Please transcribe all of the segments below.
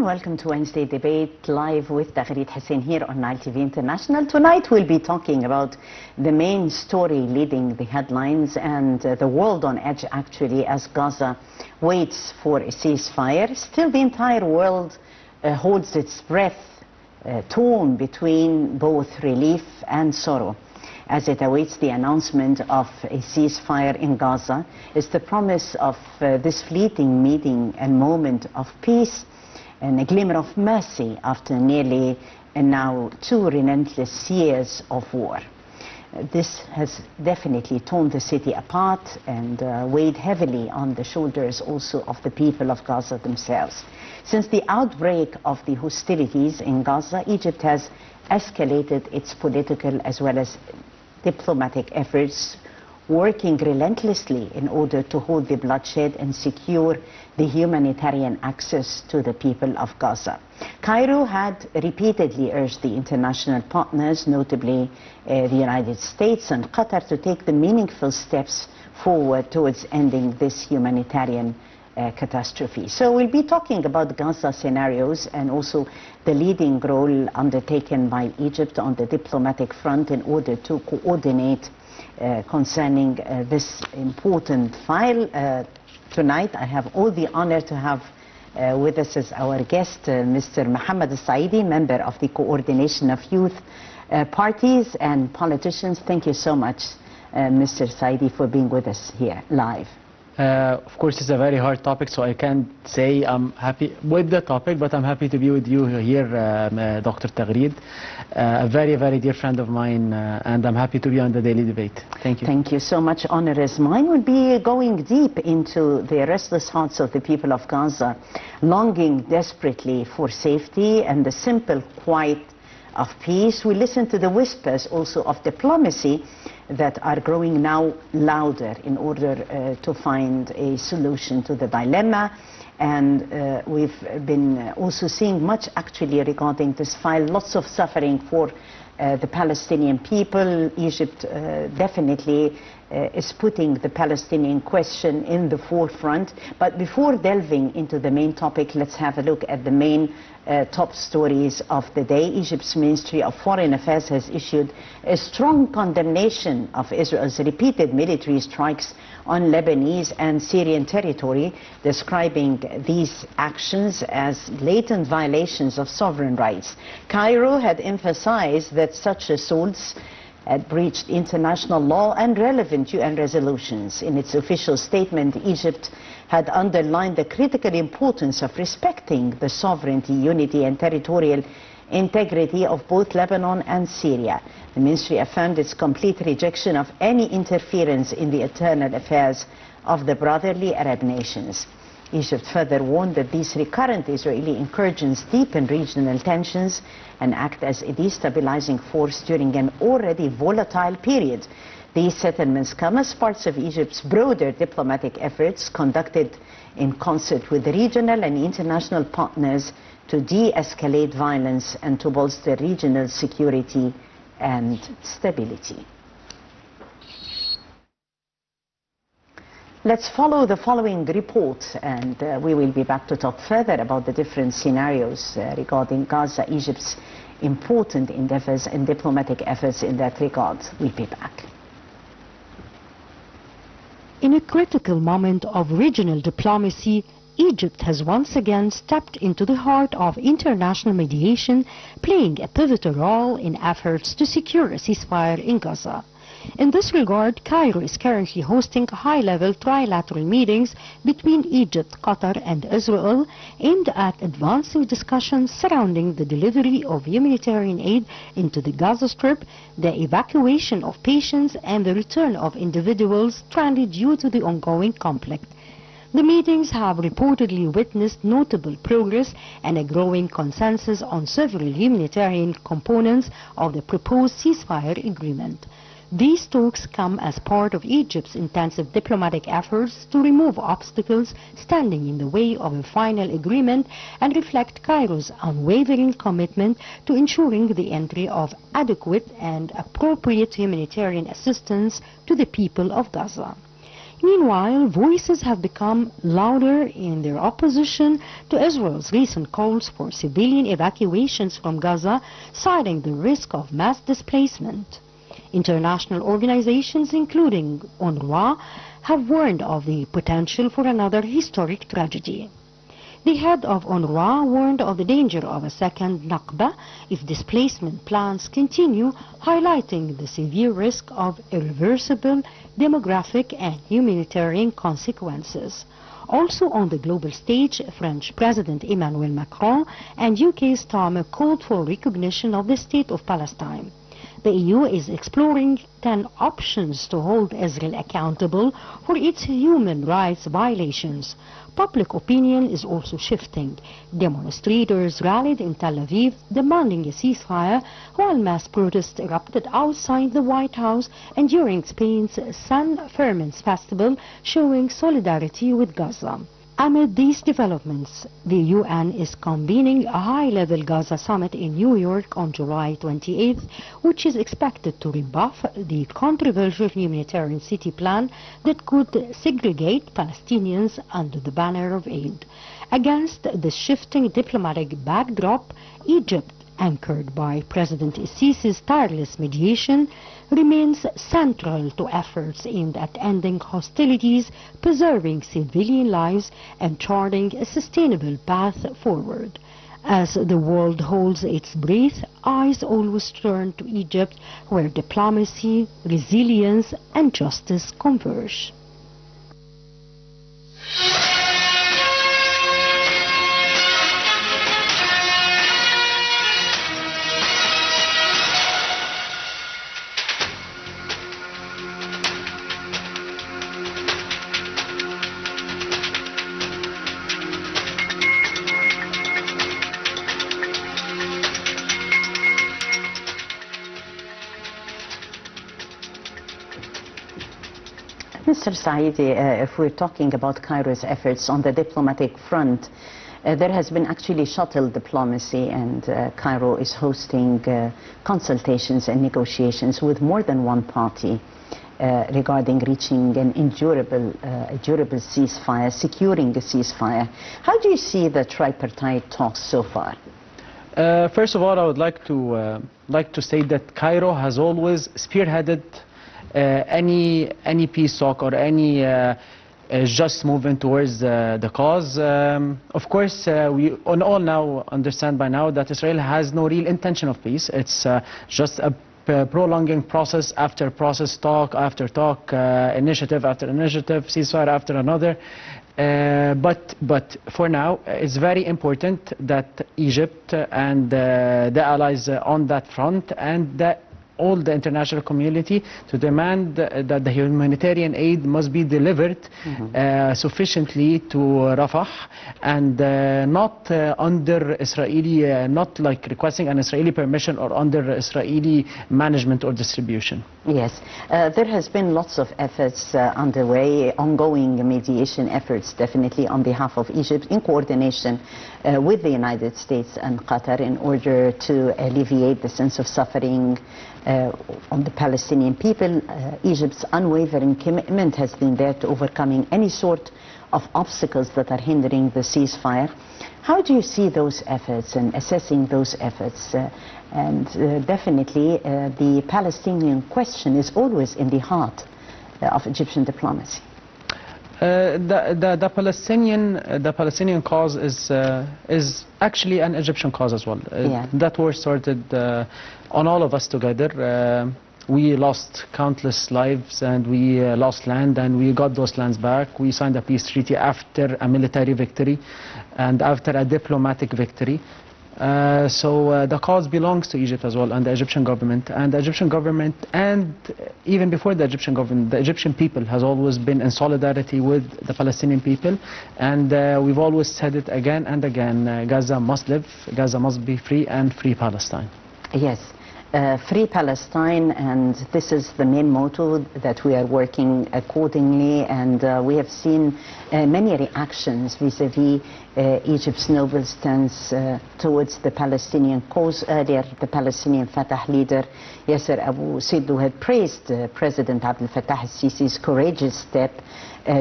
everyone, welcome to Wednesday Debate live with Taghreed Hussein here on Nile TV International. Tonight we'll be talking about the main story leading the headlines and the world on edge actually as Gaza waits for a ceasefire. Still the entire world holds its breath, torn between both relief and sorrow as it awaits the announcement of a ceasefire in Gaza. It's the promise of this fleeting meeting and moment of peace and a glimmer of mercy after nearly now 2 relentless years of war. This has definitely torn the city apart and weighed heavily on the shoulders also of the people of Gaza themselves. Since the outbreak of the hostilities in Gaza, Egypt has escalated its political as well as diplomatic efforts, working relentlessly in order to hold the bloodshed and secure the humanitarian access to the people of Gaza. Cairo had repeatedly urged the international partners, notably the United States and Qatar, to take the meaningful steps forward towards ending this humanitarian catastrophe. So we'll be talking about Gaza scenarios and also the leading role undertaken by Egypt on the diplomatic front in order to coordinate concerning this important file. Tonight I have all the honor to have with us as our guest Mr. Mohamed Saidy, member of the Coordination of Youth Parties and Politicians. Thank you so much, Mr. Saidy, for being with us here live. Of course, it's a very hard topic, so I can't say I'm happy with the topic, but I'm happy to be with you here, Dr. Taghreed, a very, very dear friend of mine, and I'm happy to be on the daily debate. Thank you. Thank you so much. Honor is mine. We'll be going deep into the restless hearts of the people of Gaza, longing desperately for safety and the simple quiet of peace. We listen to the whispers also of diplomacy that are growing now louder in order to find a solution to the dilemma. And we've been also seeing much actually regarding this file, lots of suffering for the Palestinian people. Egypt definitely is putting the Palestinian question in the forefront. But before delving into the main topic, let's have a look at the main top stories of the day. Egypt's Ministry of Foreign Affairs has issued a strong condemnation of Israel's repeated military strikes on Lebanese and Syrian territory, describing these actions as blatant violations of sovereign rights. Cairo had emphasized that such assaults had breached international law and relevant UN resolutions. In its official statement, Egypt had underlined the critical importance of respecting the sovereignty, unity and territorial integrity of both Lebanon and Syria. The ministry affirmed its complete rejection of any interference in the internal affairs of the brotherly Arab nations. Egypt further warned that these recurrent Israeli incursions deepen regional tensions and act as a destabilizing force during an already volatile period. These settlements come as parts of Egypt's broader diplomatic efforts conducted in concert with regional and international partners to de-escalate violence and to bolster regional security and stability. Let's follow the following report, and we will be back to talk further about the different scenarios regarding Gaza, Egypt's important endeavors and diplomatic efforts in that regard. We'll be back. In a critical moment of regional diplomacy, Egypt has once again stepped into the heart of international mediation, playing a pivotal role in efforts to secure a ceasefire in Gaza. In this regard, Cairo is currently hosting high-level trilateral meetings between Egypt, Qatar and Israel aimed at advancing discussions surrounding the delivery of humanitarian aid into the Gaza Strip, the evacuation of patients and the return of individuals stranded due to the ongoing conflict. The meetings have reportedly witnessed notable progress and a growing consensus on several humanitarian components of the proposed ceasefire agreement. These talks come as part of Egypt's intensive diplomatic efforts to remove obstacles standing in the way of a final agreement and reflect Cairo's unwavering commitment to ensuring the entry of adequate and appropriate humanitarian assistance to the people of Gaza. Meanwhile, voices have become louder in their opposition to Israel's recent calls for civilian evacuations from Gaza, citing the risk of mass displacement. International organizations, including UNRWA, have warned of the potential for another historic tragedy. The head of UNRWA warned of the danger of a second Nakba if displacement plans continue, highlighting the severe risk of irreversible demographic and humanitarian consequences. Also on the global stage, French President Emmanuel Macron and UK Starmer called for recognition of the State of Palestine. The EU is exploring 10 options to hold Israel accountable for its human rights violations. Public opinion is also shifting. Demonstrators rallied in Tel Aviv demanding a ceasefire, while mass protests erupted outside the White House and during Spain's San Fermin's festival, showing solidarity with Gaza. Amid these developments, the UN is convening a high-level Gaza summit in New York on July 28th, which is expected to rebuff the controversial humanitarian city plan that could segregate Palestinians under the banner of aid. Against the shifting diplomatic backdrop, Egypt, anchored by President Sisi's tireless mediation, remains central to efforts aimed at ending hostilities, preserving civilian lives, and charting a sustainable path forward. As the world holds its breath, eyes always turn to Egypt, where diplomacy, resilience, and justice converge. Mr. Saidy, if we're talking about Cairo's efforts on the diplomatic front, there has been actually shuttle diplomacy, and Cairo is hosting consultations and negotiations with more than one party regarding reaching an endurable ceasefire, securing a ceasefire. How do you see the tripartite talks so far? First of all, I would like to say that Cairo has always spearheaded any peace talk or any just movement towards the cause. Of course, we all now understand by now that Israel has no real intention of peace. It's just a prolonging process after process, talk after talk, initiative after initiative, ceasefire after another. But for now, it's very important that Egypt and the allies on that front and that all the international community to demand that the humanitarian aid must be delivered sufficiently to Rafah, and not under Israeli, not like requesting an Israeli permission or under Israeli management or distribution. Yes, there has been lots of efforts underway, ongoing mediation efforts definitely on behalf of Egypt in coordination with the United States and Qatar in order to alleviate the sense of suffering on the Palestinian people. Egypt's unwavering commitment has been there to overcoming any sort of obstacles that are hindering the ceasefire. How do you see those efforts and assessing those efforts? Definitely the Palestinian question is always in the heart of Egyptian diplomacy. The Palestinian cause is actually an Egyptian cause as well. That war started on all of us together. We lost countless lives and we lost land, and we got those lands back. We signed a peace treaty after a military victory and after a diplomatic victory. So the cause belongs to Egypt as well, and the Egyptian government. And the Egyptian government, and even before the Egyptian government, the Egyptian people has always been in solidarity with the Palestinian people. And we've always said it again and again, Gaza must live, Gaza must be free, and free Palestine. Yes. Free Palestine, and this is the main motto that we are working accordingly, and we have seen many reactions vis-a-vis Egypt's noble stance towards the Palestinian cause. Earlier, the Palestinian Fatah leader Yasser Abu Siddu had praised President Abdel Fattah al-Sisi's courageous step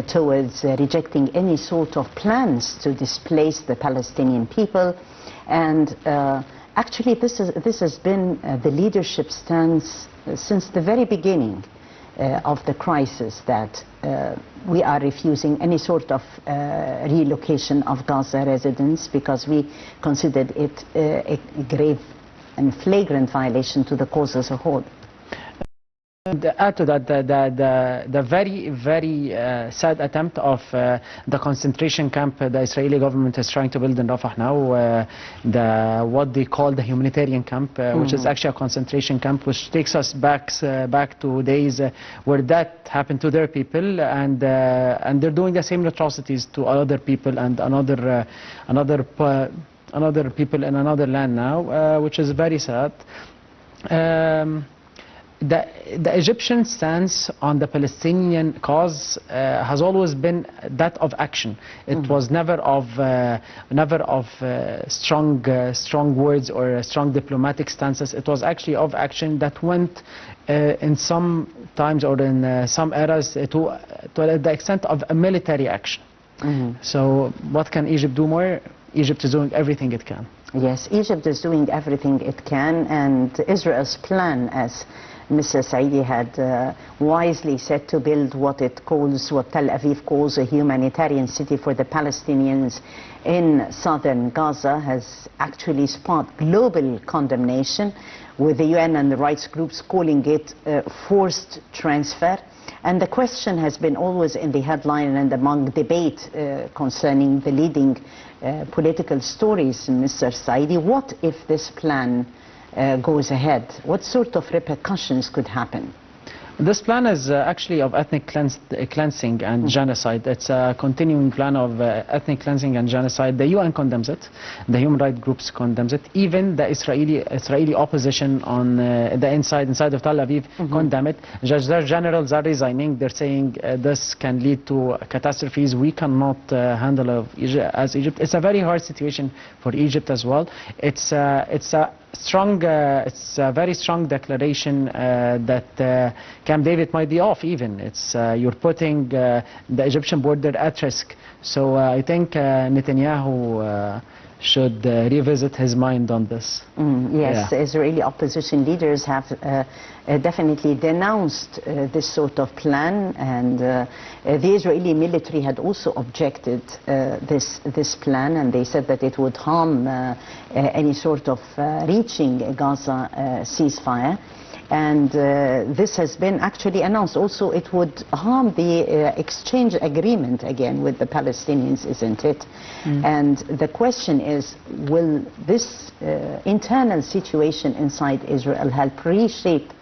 towards rejecting any sort of plans to displace the Palestinian people, and actually, this has been the leadership stance since the very beginning of the crisis, that we are refusing any sort of relocation of Gaza residents because we considered it a grave and flagrant violation to the cause as a whole. And add to that, the very, very sad attempt of the concentration camp the Israeli government is trying to build in Rafah now, what they call the humanitarian camp, which is actually a concentration camp, which takes us back to days where that happened to their people, and they're doing the same atrocities to other people and another people in another land now, which is very sad. The Egyptian stance on the Palestinian cause has always been that of action. It was never of strong words or strong diplomatic stances. It was actually of action that went in some times or in some eras to the extent of a military action. So what can Egypt do more? Egypt is doing everything it can. Yes, Egypt is doing everything it can, and Israel's plan, as Mr. Saidy had wisely said, to build what Tel Aviv calls a humanitarian city for the Palestinians in southern Gaza, has actually sparked global condemnation, with the UN and the rights groups calling it forced transfer. And the question has been always in the headline and among debate concerning the leading political stories, Mr. Saidy. What if this plan goes ahead? What sort of repercussions could happen? This plan is actually of ethnic cleansing and genocide. It's a continuing plan of ethnic cleansing and genocide. The UN condemns it. The human rights groups condemns it. Even the Israeli opposition on the inside of Tel Aviv condemn it. Their generals are resigning. They're saying this can lead to catastrophes we cannot handle as Egypt. It's a very hard situation for Egypt as well. It's a very strong declaration that Camp David might be off even. You're putting the Egyptian border at risk. So I think Netanyahu should revisit his mind on this. Yes, Israeli opposition leaders have definitely denounced this sort of plan, and the Israeli military had also objected this plan, and they said that it would harm any sort of reaching a Gaza ceasefire. And this has been actually announced. Also, it would harm the exchange agreement again with the Palestinians, isn't it? And the question is, will this internal situation inside Israel help reshape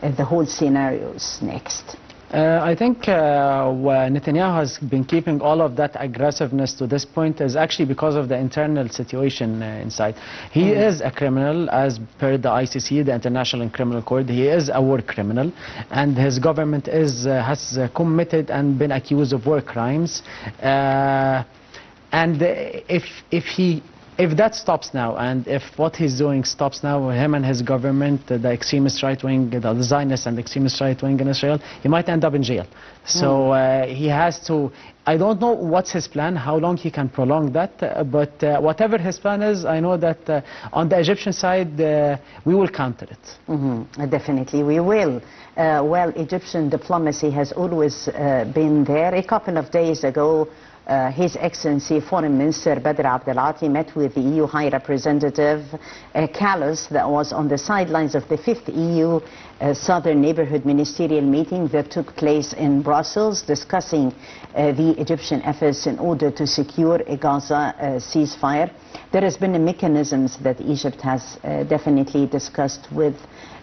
the whole scenarios next? I think Netanyahu has been keeping all of that aggressiveness to this point is actually because of the internal situation inside. He is a criminal as per the ICC, the International Criminal Court. He is a war criminal, and his government has committed and been accused of war crimes. And if that stops now, and if what he's doing stops now, him and his government, the extremist right wing, the Zionists and extremist right wing in Israel, he might end up in jail. So he has to, I don't know what's his plan, how long he can prolong that, but whatever his plan is, I know that on the Egyptian side, we will counter it. Definitely, we will. Well, Egyptian diplomacy has always been there. A couple of days ago, His Excellency Foreign Minister Badr Abdelati met with the EU High Representative Kallas, that was on the sidelines of the 5th EU Southern Neighborhood Ministerial meeting that took place in Brussels, discussing the Egyptian efforts in order to secure a Gaza ceasefire. There has been mechanisms that Egypt has definitely discussed with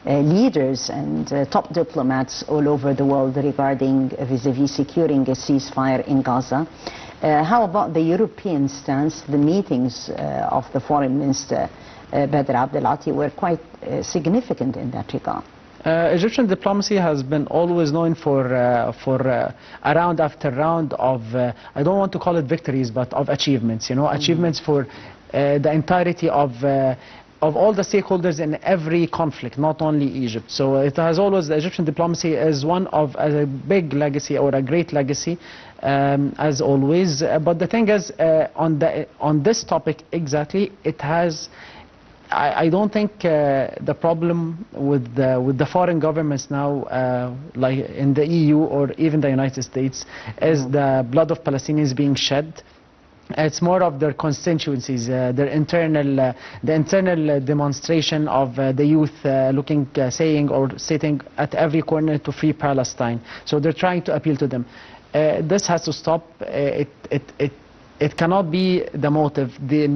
leaders and top diplomats all over the world regarding vis-a-vis securing a ceasefire in Gaza. How about the European stance? The meetings of the Foreign Minister Badr Abdelati were quite significant in that regard. Egyptian diplomacy has been always known for a round after round of, I don't want to call it victories, but of achievements, you know, achievements for the entirety of all the stakeholders in every conflict, not only Egypt. So it has always, the Egyptian diplomacy is one of a big legacy or a great legacy, as always. But the thing is, on this topic exactly, it has, I don't think the problem with the foreign governments now, like in the EU or even the United States, is the blood of Palestinians being shed. It's more of their constituencies, their internal, the internal demonstration of the youth looking, saying or sitting at every corner to free Palestine. So they're trying to appeal to them. This has to stop. It cannot be the motive. The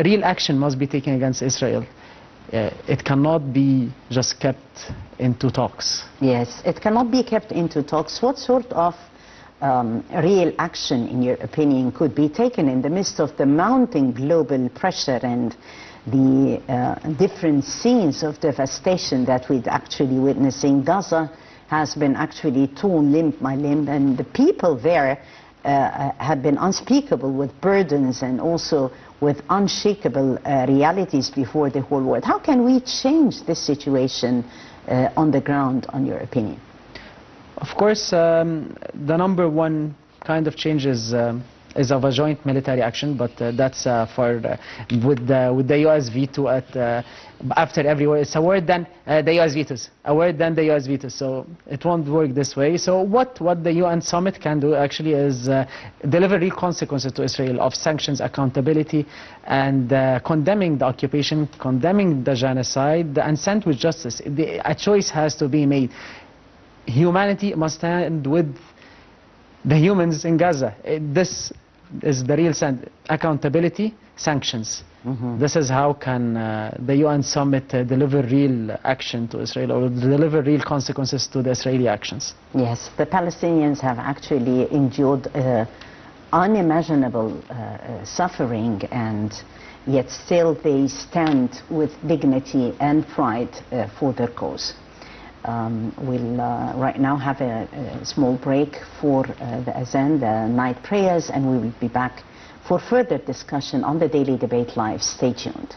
real action must be taken against Israel. It cannot be just kept into talks. Yes, it cannot be kept into talks. What sort of real action, in your opinion, could be taken in the midst of the mounting global pressure and the different scenes of devastation that we're actually witnessing? Gaza has been actually torn limb by limb, and the people there have been unspeakable with burdens and also with unshakable realities before the whole world. How can we change this situation on the ground, on your opinion? Of course, the number one kind of change is of a joint military action, but that's with the U.S. veto at after every word. It's a word then the U.S. vetoes, a word then the U.S. vetoes. So it won't work this way. So what the UN summit can do actually is deliver real consequences to Israel of sanctions, accountability, and condemning the occupation, condemning the genocide, and sent with justice. A choice has to be made. Humanity must stand with the humans in Gaza. This is the real accountability, sanctions. This is how can the UN summit deliver real action to Israel, or deliver real consequences to the Israeli actions. Yes, the Palestinians have actually endured unimaginable suffering, and yet still they stand with dignity and pride for their cause. We'll right now have a small break for the Azan, the night prayers, and we will be back for further discussion on the Daily Debate Live. Stay tuned.